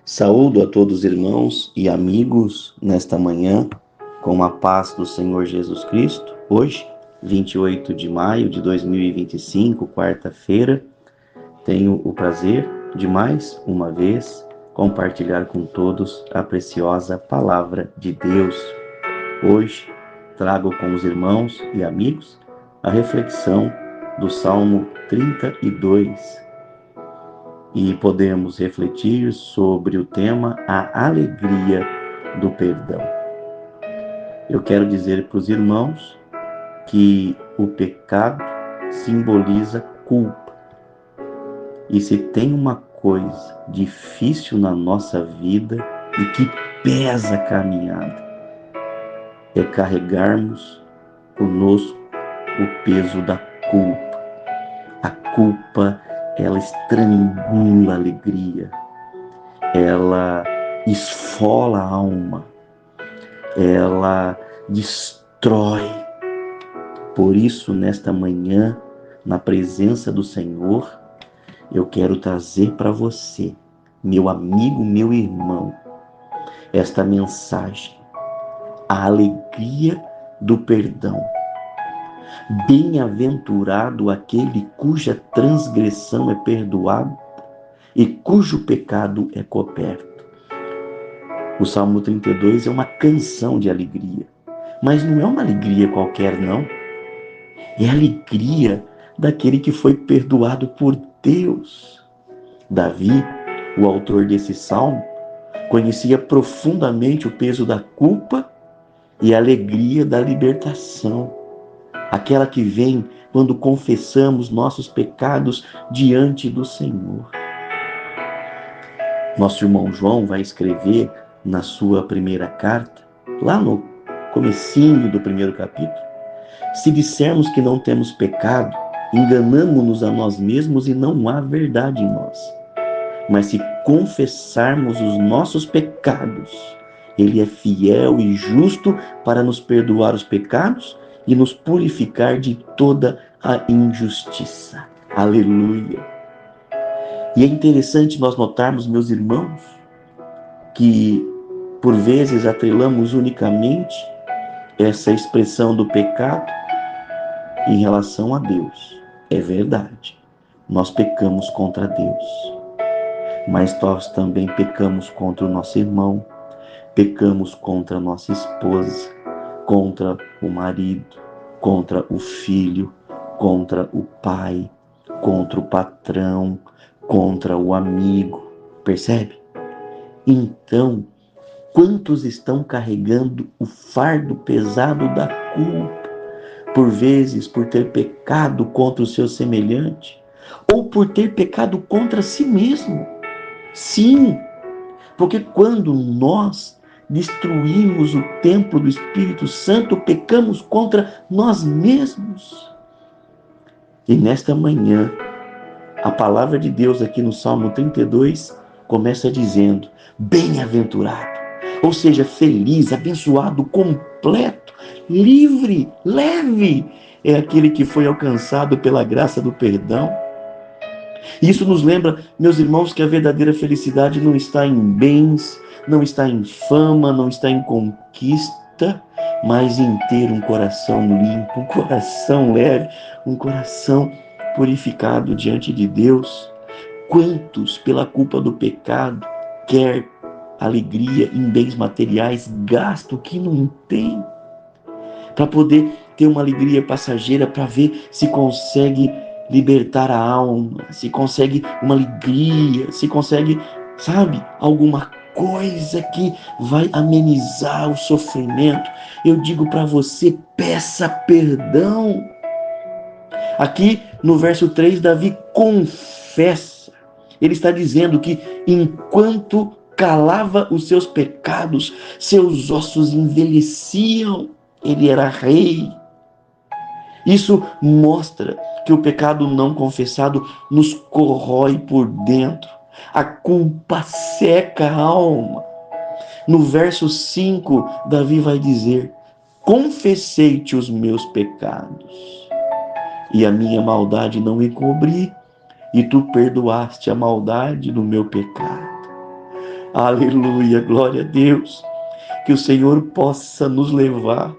Saúdo a todos os irmãos e amigos nesta manhã, com a paz do Senhor Jesus Cristo. Hoje, 28 de maio de 2025, quarta-feira, tenho o prazer de mais uma vez compartilhar com todos a preciosa Palavra de Deus. Hoje, trago com os irmãos e amigos a reflexão do Salmo 32, e podemos refletir sobre o tema A Alegria do Perdão. Eu quero dizer para os irmãos que o pecado simboliza culpa. E se tem uma coisa difícil na nossa vida e que pesa a caminhada, é carregarmos conosco o peso da culpa. A culpa, ela estrangula a alegria, ela esfola a alma, ela destrói. Por isso, nesta manhã, na presença do Senhor, eu quero trazer para você, meu amigo, meu irmão, esta mensagem: a alegria do perdão. Bem-aventurado aquele cuja transgressão é perdoada e cujo pecado é coberto. O Salmo 32 é uma canção de alegria, mas não é uma alegria qualquer, não. É a alegria daquele que foi perdoado por Deus. Davi, o autor desse salmo, conhecia profundamente o peso da culpa e a alegria da libertação. Aquela que vem quando confessamos nossos pecados diante do Senhor. Nosso irmão João vai escrever na sua primeira carta, lá no comecinho do primeiro capítulo: se dissermos que não temos pecado, enganamo-nos a nós mesmos e não há verdade em nós. Mas se confessarmos os nossos pecados, Ele é fiel e justo para nos perdoar os pecados e nos purificar de toda a injustiça. Aleluia! E é interessante nós notarmos, meus irmãos, que por vezes atrelamos unicamente essa expressão do pecado em relação a Deus. É verdade, nós pecamos contra Deus, mas nós também pecamos contra o nosso irmão, pecamos contra a nossa esposa, contra o marido, contra o filho, contra o pai, contra o patrão, contra o amigo. Percebe? Então, quantos estão carregando o fardo pesado da culpa? Por vezes, por ter pecado contra o seu semelhante, ou por ter pecado contra si mesmo. Sim, porque quando nós destruímos o templo do Espírito Santo, pecamos contra nós mesmos. E nesta manhã, a palavra de Deus aqui no Salmo 32 começa dizendo: bem-aventurado, ou seja, feliz, abençoado, completo, livre, leve, é aquele que foi alcançado pela graça do perdão. Isso nos lembra, meus irmãos, que a verdadeira felicidade não está em bens, não está em fama, não está em conquista, mas em ter um coração limpo, um coração leve, um coração purificado diante de Deus. Quantos, pela culpa do pecado, quer alegria em bens materiais, gasta o que não tem, para poder ter uma alegria passageira, para ver se consegue libertar a alma, se consegue uma alegria, se consegue, alguma coisa que vai amenizar o sofrimento. Eu digo para você, peça perdão. Aqui no verso 3, Davi confessa. Ele está dizendo que enquanto calava os seus pecados, seus ossos envelheciam. Ele era rei. Isso mostra que o pecado não confessado nos corrói por dentro. A culpa seca a alma. No verso 5, Davi vai dizer: confessei-te os meus pecados, e a minha maldade não encobri, e tu perdoaste a maldade do meu pecado. Aleluia, glória a Deus. Que o Senhor possa nos levar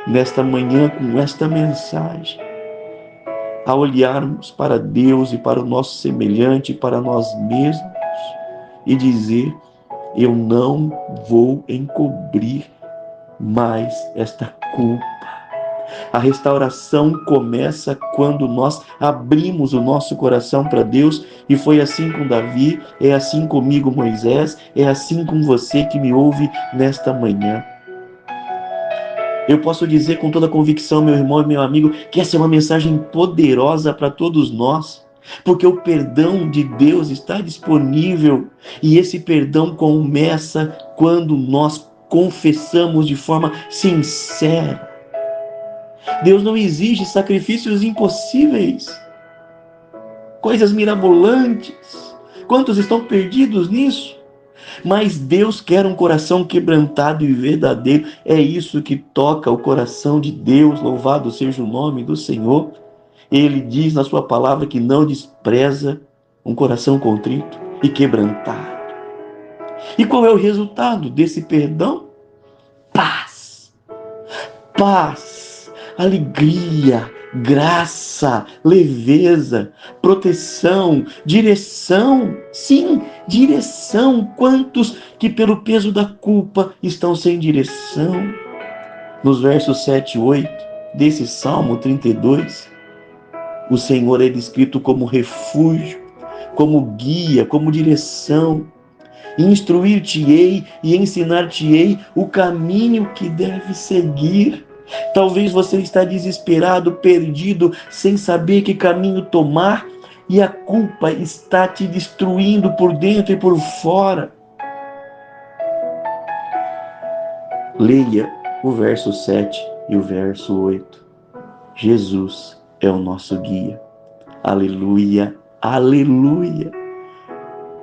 nesta manhã com esta mensagem, a olharmos para Deus e para o nosso semelhante, para nós mesmos, e dizer: eu não vou encobrir mais esta culpa. A restauração começa quando nós abrimos o nosso coração para Deus, e foi assim com Davi, é assim comigo, Moisés, é assim com você que me ouve nesta manhã. Eu posso dizer com toda convicção, meu irmão e meu amigo, que essa é uma mensagem poderosa para todos nós, porque o perdão de Deus está disponível, e esse perdão começa quando nós confessamos de forma sincera. Deus não exige sacrifícios impossíveis, coisas mirabolantes. Quantos estão perdidos nisso? Mas Deus quer um coração quebrantado e verdadeiro. É isso que toca o coração de Deus. Louvado seja o nome do Senhor. Ele diz na sua palavra que não despreza um coração contrito e quebrantado. E qual é o resultado desse perdão? Paz. Paz, alegria, graça, leveza, proteção, direção. Sim, direção. Quantos que pelo peso da culpa estão sem direção? Nos versos 7 e 8 desse Salmo 32, o Senhor é descrito como refúgio, como guia, como direção. Instruir-te-ei e ensinar-te-ei o caminho que deve seguir. Talvez você está desesperado, perdido, sem saber que caminho tomar, e a culpa está te destruindo por dentro e por fora. Leia o verso 7 e o verso 8. Jesus é o nosso guia. Aleluia, aleluia.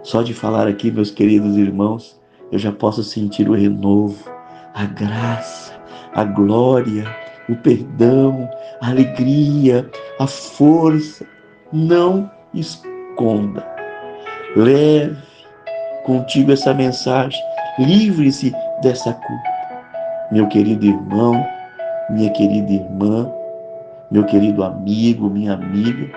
Só de falar aqui, meus queridos irmãos, eu já posso sentir o renovo, a graça, a glória, o perdão, a alegria, a força. Não esconda. Leve contigo essa mensagem. Livre-se dessa culpa. Meu querido irmão, minha querida irmã, meu querido amigo, minha amiga,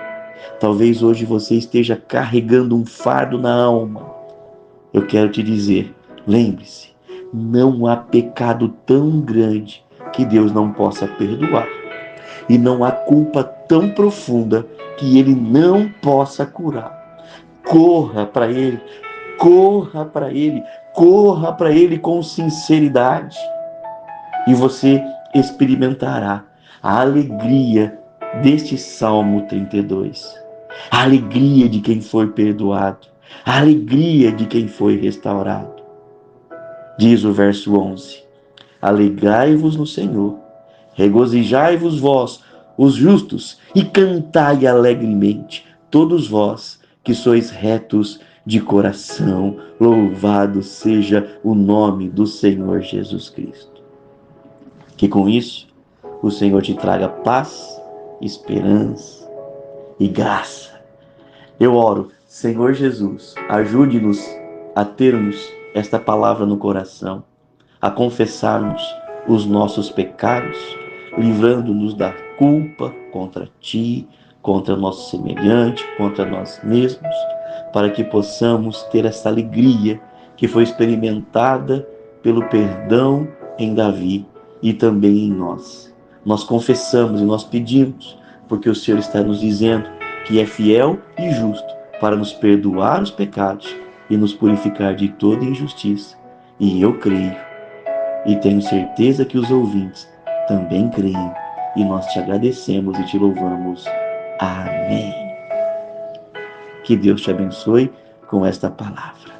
talvez hoje você esteja carregando um fardo na alma. Eu quero te dizer, lembre-se, não há pecado tão grande que Deus não possa perdoar. E não há culpa tão profunda que Ele não possa curar. Corra para Ele, corra para Ele, corra para Ele com sinceridade. E você experimentará a alegria deste Salmo 32. A alegria de quem foi perdoado. A alegria de quem foi restaurado. Diz o verso 11. Alegrai-vos no Senhor. Regozijai-vos vós, os justos, e cantai alegremente, todos vós que sois retos de coração. Louvado seja o nome do Senhor Jesus Cristo. Que com isso o Senhor te traga paz, esperança e graça. Eu oro, Senhor Jesus, ajude-nos a termos esta palavra no coração, a confessarmos os nossos pecados, livrando-nos da culpa contra Ti, contra o nosso semelhante, contra nós mesmos, para que possamos ter essa alegria que foi experimentada pelo perdão em Davi e também em nós. Nós confessamos e nós pedimos, porque o Senhor está nos dizendo que é fiel e justo para nos perdoar os pecados e nos purificar de toda injustiça. E eu creio e tenho certeza que os ouvintes também creem, e nós te agradecemos e te louvamos. Amém. Que Deus te abençoe com esta palavra.